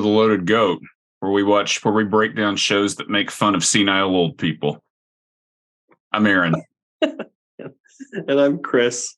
the Loaded Goat, where we break down shows that make fun of senile old people. I'm Aaron. And I'm Chris.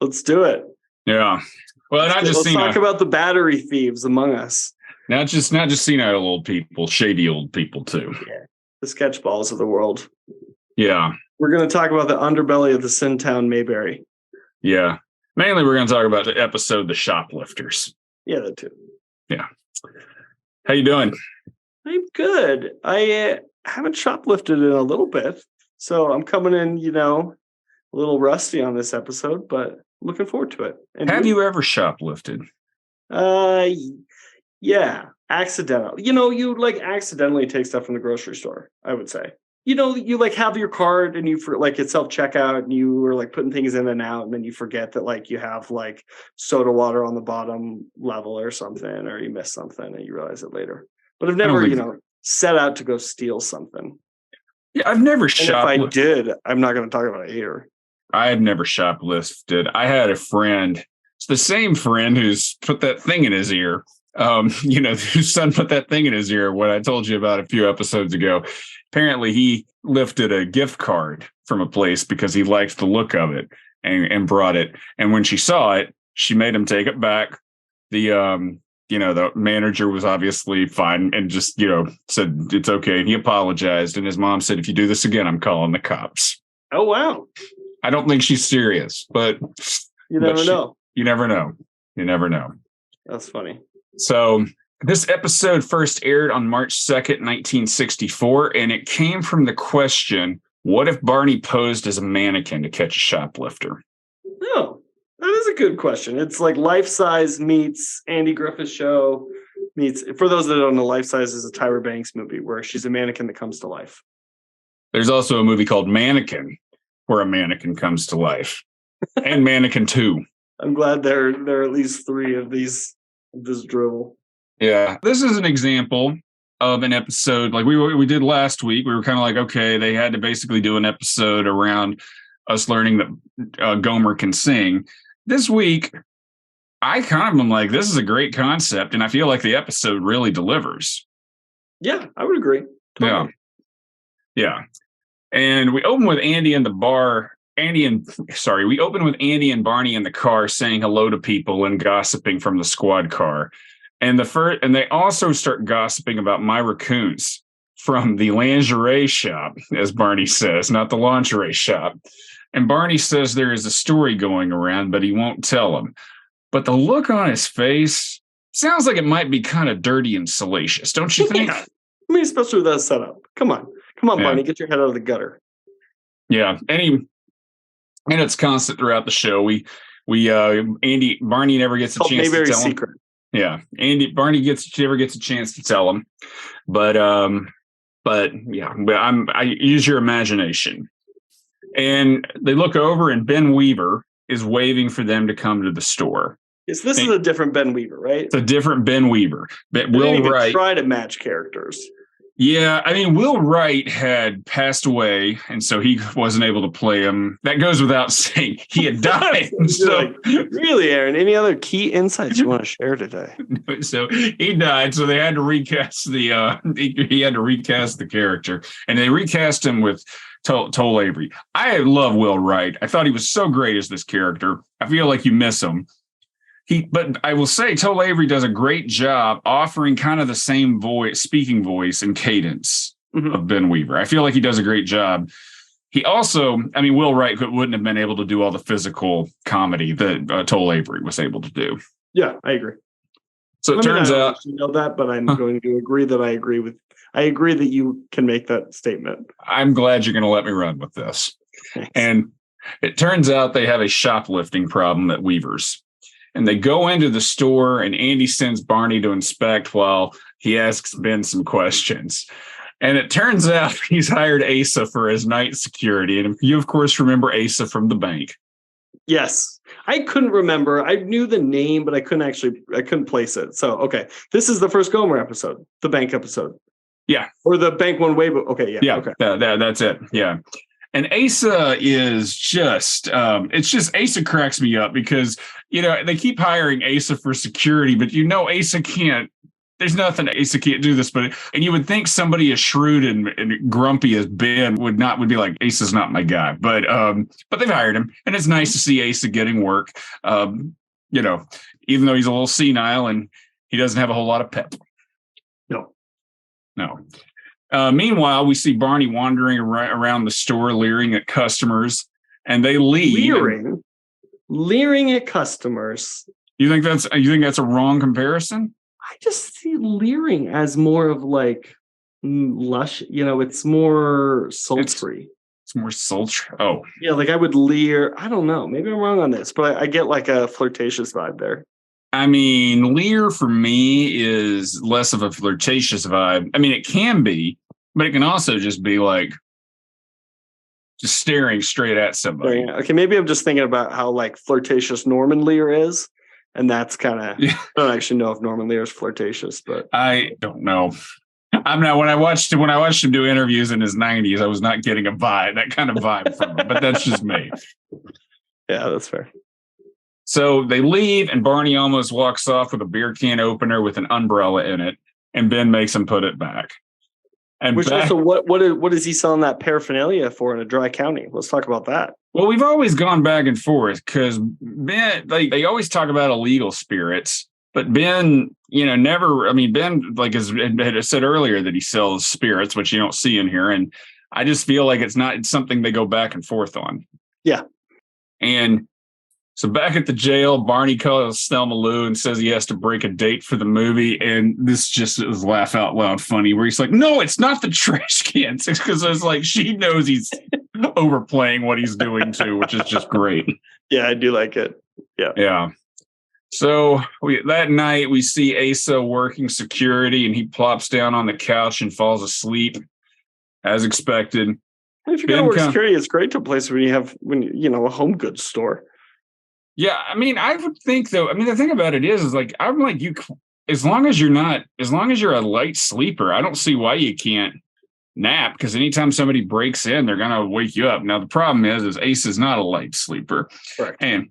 Let's do it. Yeah. Well, Let's talk about the battery thieves among us. Not just senile old people, shady old people too. Yeah. The sketchballs of the world. Yeah. We're going to talk about the underbelly of the Sin Town Mayberry. Yeah. Mainly we're going to talk about the episode The Shoplifters. Yeah, that too. Yeah. How you doing? I'm good. I haven't shoplifted in a little bit, so I'm coming in, a little rusty on this episode, but looking forward to it. And have you ever shoplifted? Yeah, accidental. You like accidentally take stuff from the grocery store, I would say. You like have your cart and it's self-checkout and you were like putting things in and out and then you forget that like you have like soda water on the bottom level or something, or you miss something and you realize it later. But I've never, set out to go steal something. Yeah, I've never shoplifted. If I did, I'm not going to talk about it here. I have never shoplifted. I had a friend, it's the same friend who's put that thing in his ear. Whose son put that thing in his ear, what I told you about a few episodes ago. Apparently he lifted a gift card from a place because he liked the look of it and brought it. And when she saw it, she made him take it back. The manager was obviously fine and just, said it's okay. And he apologized. And his mom said, if you do this again, I'm calling the cops. Oh, wow. I don't think she's serious, but you never know. You never know. You never know. That's funny. So this episode first aired on March 2nd, 1964, and it came from the question, what if Barney posed as a mannequin to catch a shoplifter? Oh, that is a good question. It's like Life Size meets Andy Griffith's Show meets, for those that don't know, Life Size is a Tyra Banks movie where she's a mannequin that comes to life. There's also a movie called Mannequin where a mannequin comes to life, and Mannequin 2. I'm glad there are at least 3 of this drivel. Yeah, this is an example of an episode like we did last week. We were kind of like, okay, they had to basically do an episode around us learning that Gomer can sing. This week, I kind of am like, this is a great concept, and I feel like the episode really delivers. Yeah, I would agree. Totally. Yeah. And we open with Andy in the bar. We open with Andy and Barney in the car saying hello to people and gossiping from the squad car. And they also start gossiping about my raccoons from the lingerie shop, as Barney says, not the lingerie shop. And Barney says there is a story going around, but he won't tell them. But the look on his face sounds like it might be kind of dirty and salacious, don't you think? Yeah. I mean, especially with that setup. Come on, yeah. Barney, get your head out of the gutter. Yeah, and it's constant throughout the show. Barney never gets a chance to tell him. Yeah, Barney never gets a chance to tell him, but I use your imagination. And they look over, and Ben Weaver is waving for them to come to the store. Yes, this is a different Ben Weaver, right? It's a different Ben Weaver. Will Wright try to match characters. Yeah, I mean, Will Wright had passed away, and so he wasn't able to play him. That goes without saying. He had died. So, really, Aaron, any other key insights you want to share today? So he died, so they had to recast he had to recast the character, and they recast him with Toll Avery. I love Will Wright. I thought he was so great as this character. I feel like you miss him. But I will say Toll Avery does a great job offering kind of the same speaking voice and cadence of Ben Weaver. I feel like he does a great job. He also, Will Wright wouldn't have been able to do all the physical comedy that Toll Avery was able to do. Yeah, I agree. So it turns out, you know that, but I'm going to agree that I agree that you can make that statement. I'm glad you're going to let me run with this. Thanks. And it turns out they have a shoplifting problem at Weaver's. And they go into the store, and Andy sends Barney to inspect while he asks Ben some questions. And it turns out he's hired Asa for his night security. And you, of course, remember Asa from the bank. Yes. I couldn't remember. I knew the name, but I couldn't place it. So, okay. This is the first Gomer episode, the bank episode. Yeah. Or the bank one way. But okay. Yeah. Okay. That's it. Yeah. And Asa is Asa cracks me up because, they keep hiring Asa for security, but Asa can't there's nothing Asa can't do this, and you would think somebody as shrewd and grumpy as Ben would be like, Asa's not my guy, but they've hired him, and it's nice to see Asa getting work. You know, even though he's a little senile and he doesn't have a whole lot of pep. No. Meanwhile, we see Barney wandering around the store, leering at customers, and they leave. Leering at customers. You think that's a wrong comparison? I just see leering as more of like lush. It's more sultry. It's more sultry. Oh, yeah. Like I would leer. I don't know. Maybe I'm wrong on this, but I get like a flirtatious vibe there. I mean, leer for me is less of a flirtatious vibe. I mean, it can be, but it can also just be like just staring straight at somebody. Okay, maybe I'm just thinking about how like flirtatious Norman Lear is, and that's kind of. I don't actually know if Norman Lear is flirtatious, but I don't know. I'm not. When I watched him do interviews in his 90s, I was not getting that kind of vibe from him. But that's just me. Yeah, that's fair. So they leave, and Barney almost walks off with a beer can opener with an umbrella in it, and Ben makes him put it back. And also, what is he selling that paraphernalia for in a dry county? Let's talk about that. Well, we've always gone back and forth because Ben, they always talk about illegal spirits, but Ben, never. I mean, Ben, like had said earlier, that he sells spirits, which you don't see in here, and I just feel like it's something they go back and forth on. Yeah, and. So back at the jail, Barney calls Thelma Lou and says he has to break a date for the movie. And this just is laugh out loud funny where he's like, no, it's not the trash cans. Because it's like she knows he's overplaying what he's doing too, which is just great. Yeah, I do like it. Yeah. Yeah. So that night we see Asa working security and he plops down on the couch and falls asleep as expected. If you're going to work security, it's great to a place where you have a home goods store. Yeah, I mean, I would think though. I mean, the thing about it is like I'm like you. As long as you're a light sleeper, I don't see why you can't nap. Because anytime somebody breaks in, they're gonna wake you up. Now the problem is Ace is not a light sleeper. Correct. And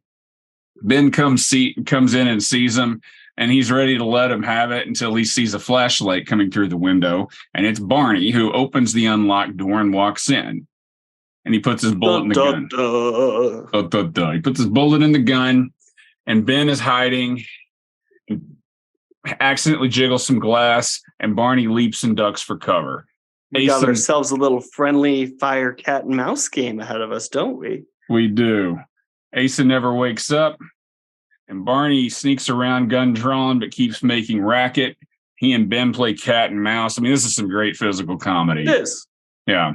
Ben comes in and sees him, and he's ready to let him have it until he sees a flashlight coming through the window, and it's Barney who opens the unlocked door and walks in. And he puts his bullet in the gun. He puts his bullet in the gun, and Ben is hiding, accidentally jiggles some glass, and Barney leaps and ducks for cover. We got ourselves a little friendly fire cat and mouse game ahead of us, don't we? We do. Asa never wakes up, and Barney sneaks around gun drawn, but keeps making racket. He and Ben play cat and mouse. I mean, this is some great physical comedy. It is. Yeah.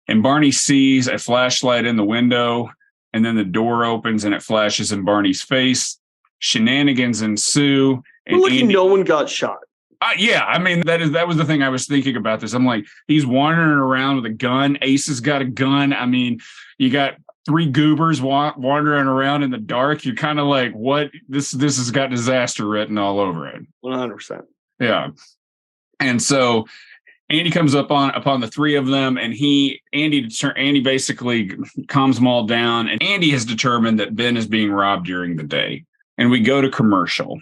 And Barney sees a flashlight in the window, and then the door opens and it flashes in Barney's face. Shenanigans ensue. And no one got shot. Yeah, I mean, that was the thing I was thinking about this. I'm like, he's wandering around with a gun. Ace has got a gun. I mean, you got three goobers wandering around in the dark. You're kind of like, what? This has got disaster written all over it. 100%. Yeah. And so Andy comes upon the three of them, and Andy basically calms them all down. And Andy has determined that Ben is being robbed during the day. And we go to commercial.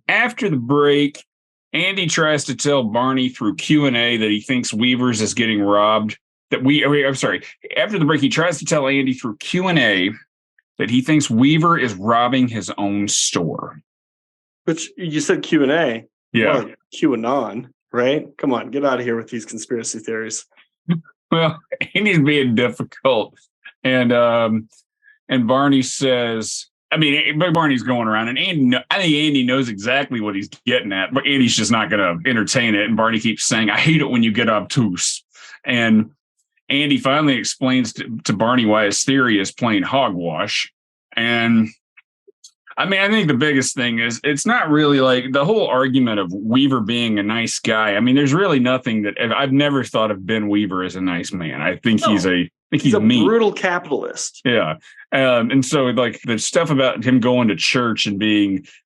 After the break, Andy tries to tell Barney through Q&A that he thinks Weaver's is getting robbed. After the break, he tries to tell Andy through Q&A that he thinks Weaver is robbing his own store. Which you said Q&A. Yeah. Well, QAnon. Right? Come on, get out of here with these conspiracy theories. Well, Andy's being difficult. And Barney says, I mean, Barney's going around, and I think Andy knows exactly what he's getting at, but Andy's just not going to entertain it. And Barney keeps saying, I hate it when you get obtuse. And Andy finally explains to Barney why his theory is plain hogwash. And I mean, I think the biggest thing is it's not really like the whole argument of Weaver being a nice guy. I mean, there's really nothing that I've never thought of Ben Weaver as a nice man. I think he's a brutal capitalist. Yeah. And so like the stuff about him going to church and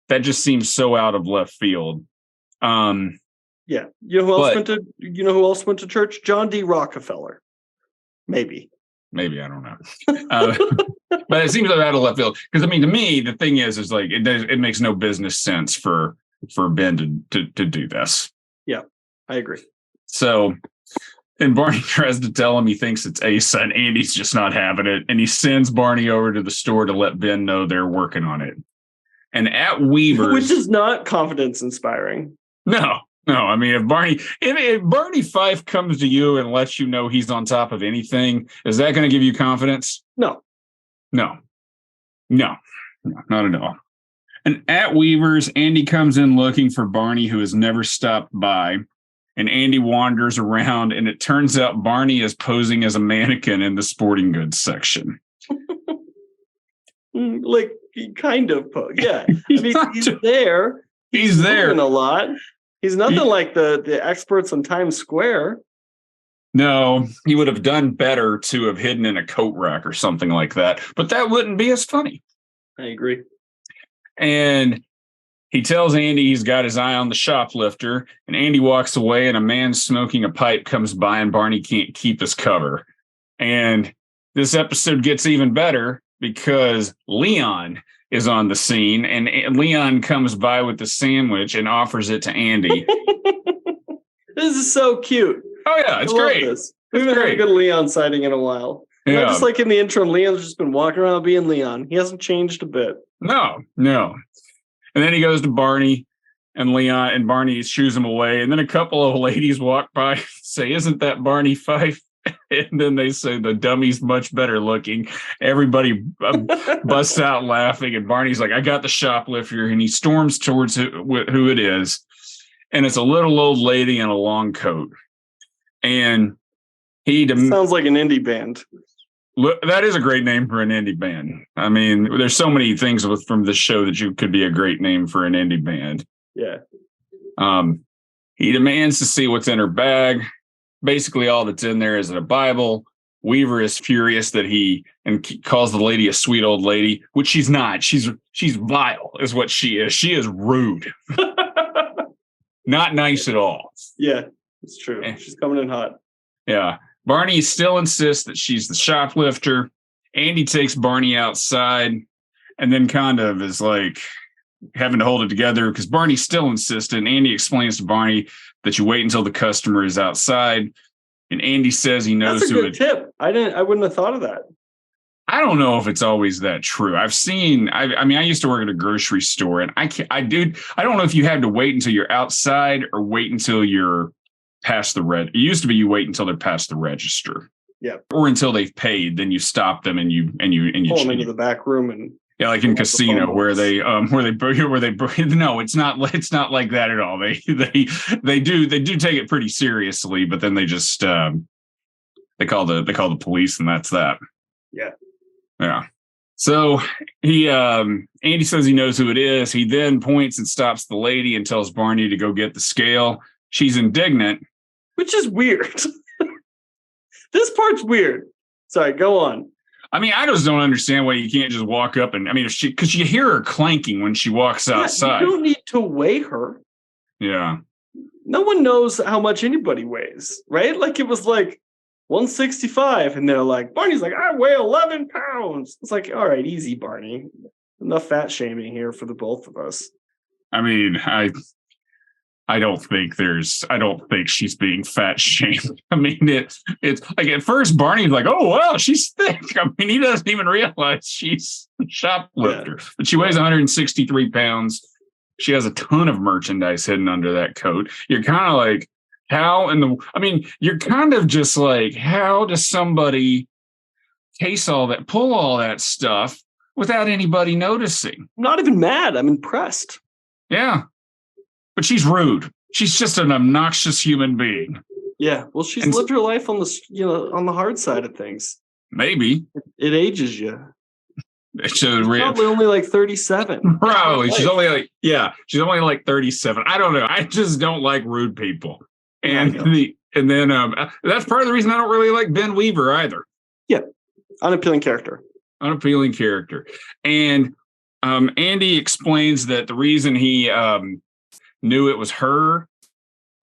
that just seems so out of left field. Yeah. You know who else went to church? John D. Rockefeller. Maybe, I don't know. But it seems like out of left field. Because I mean, to me, the thing is like it makes no business sense for for Ben to do this. Yeah, I agree. So, and Barney tries to tell him he thinks it's Asa, and Andy's just not having it. And he sends Barney over to the store to let Ben know they're working on it. And at Weaver's, which is not confidence inspiring. No. I mean, if Barney Fife comes to you and lets you know he's on top of anything, is that going to give you confidence? No, not at all. And at Weaver's, Andy comes in looking for Barney, who has never stopped by. And Andy wanders around, and it turns out Barney is posing as a mannequin in the sporting goods section. Like, he kind of, yeah. He's there. He's there a lot. He's nothing like the experts on Times Square. No, he would have done better to have hidden in a coat rack or something like that. But that wouldn't be as funny. I agree. And he tells Andy he's got his eye on the shoplifter, and Andy walks away, and a man smoking a pipe comes by, and Barney can't keep his cover. And this episode gets even better because Leon is on the scene, and Leon comes by with the sandwich and offers it to Andy. This is so cute. Oh, yeah, it's great. We haven't had a good Leon sighting in a while. Yeah. Just like in the intro, Leon's just been walking around being Leon. He hasn't changed a bit. No. And then he goes to Barney, and Leon and Barney shoos him away. And then a couple of ladies walk by and say, "Isn't that Barney Fife?" And then they say, "The dummy's much better looking." Everybody busts out laughing. And Barney's like, "I got the shoplifter." And he storms towards who it is. And it's a little old lady in a long coat. And sounds like an indie band. That is a great name for an indie band. I mean, there's so many things from this show that you could be a great name for an indie band. Yeah. He demands to see what's in her bag. Basically, all that's in there is a Bible. Weaver is furious that he calls the lady a sweet old lady, which she's not. She's vile, is what she is. She is rude, not nice at all. Yeah, it's true. She's coming in hot. Yeah. Barney still insists that she's the shoplifter. Andy takes Barney outside and then kind of is like having to hold it together because Barney's still insistent. Andy explains to Barney that you wait until the customer is outside. And Andy says he knows That's a good tip. I wouldn't have thought of that. I don't know if it's always that true. I used to work at a grocery store, and I don't know if you had to wait until you're outside or wait until you're past the red. It used to be you wait until they're past the register. Yeah. Or until they've paid, then you stop them and you pull them into the back room and like in casino where they no, it's not like that at all. They do take it pretty seriously, but then they just they call the police and that's that. Yeah. Yeah. So Andy says he knows who it is. He then points and stops the lady and tells Barney to go get the scale. She's indignant. Which is weird. This part's weird. Sorry, go on. I mean, I just don't understand why you can't just walk up and, because you hear her clanking when she walks outside. You don't need to weigh her. Yeah. No one knows how much anybody weighs, right? Like it was like 165 and they're like, Barney's like, I weigh 11 pounds. It's like, all right, easy, Barney. Enough fat shaming here for the both of us. I mean, I don't think she's being fat shamed. I mean, it's like at first Barney's like, oh, wow, she's thick. I mean, he doesn't even realize she's a shoplifter. Yeah. But she weighs 163 pounds. She has a ton of merchandise hidden under that coat. You're kind of like, you're kind of just like, how does somebody pull all that stuff without anybody noticing? I'm not even mad. I'm impressed. Yeah. But she's rude. She's just an obnoxious human being. Yeah. Well, she's lived her life on the hard side of things. Maybe. It ages you. She's probably only like 37. Probably. She's only like 37. I don't know. I just don't like rude people. And that's part of the reason I don't really like Ben Weaver either. Yeah. Unappealing character. And Andy explains that the reason he knew it was her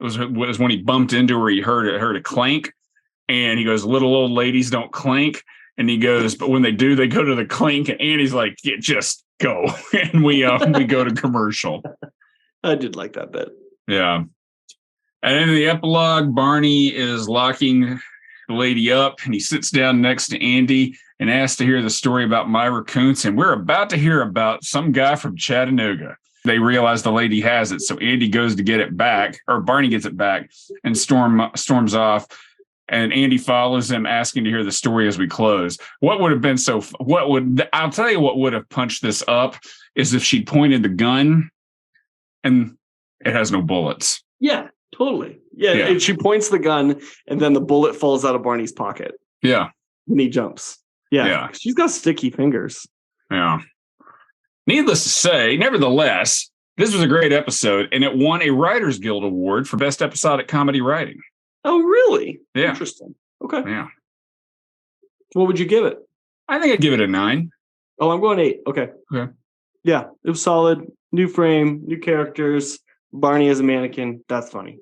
was when he bumped into her. He heard a clank, and he goes, "Little old ladies don't clank." And he goes, "But when they do, they go to the clink." And Andy's like, "Yeah, just go." And we go to commercial. I did like that bit. Yeah. And in the epilogue, Barney is locking the lady up, and he sits down next to Andy and asks to hear the story about Myra Kuntz. And we're about to hear about some guy from Chattanooga. They realize the lady has it, so Andy goes to get it back, or Barney gets it back, and storms off. And Andy follows him, asking to hear the story as we close. I'll tell you what would have punched this up is if she pointed the gun and it has no bullets. Yeah, totally. Yeah. And she points the gun and then the bullet falls out of Barney's pocket. Yeah. And he jumps. Yeah. She's got sticky fingers. Yeah. Needless to say, nevertheless, this was a great episode, and it won a Writers Guild Award for Best Episodic Comedy Writing. Oh, really? Yeah. Interesting. Okay. Yeah. What would you give it? I think I'd give it a 9. Oh, I'm going 8. Okay. Yeah, it was solid. New frame, new characters. Barney as a mannequin. That's funny.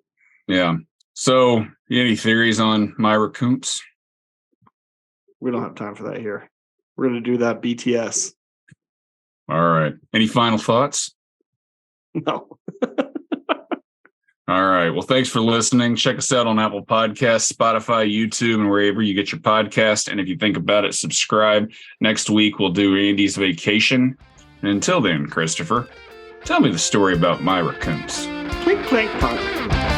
Yeah. So, any theories on Myra Kuntz? We don't have time for that here. We're going to do that BTS. All right. Any final thoughts? No. All right. Well, thanks for listening. Check us out on Apple Podcasts, Spotify, YouTube, and wherever you get your podcast. And if you think about it, subscribe. Next week, we'll do Andy's vacation. And until then, Christopher, tell me the story about Myra Kuntz. Clink, clink, clunk.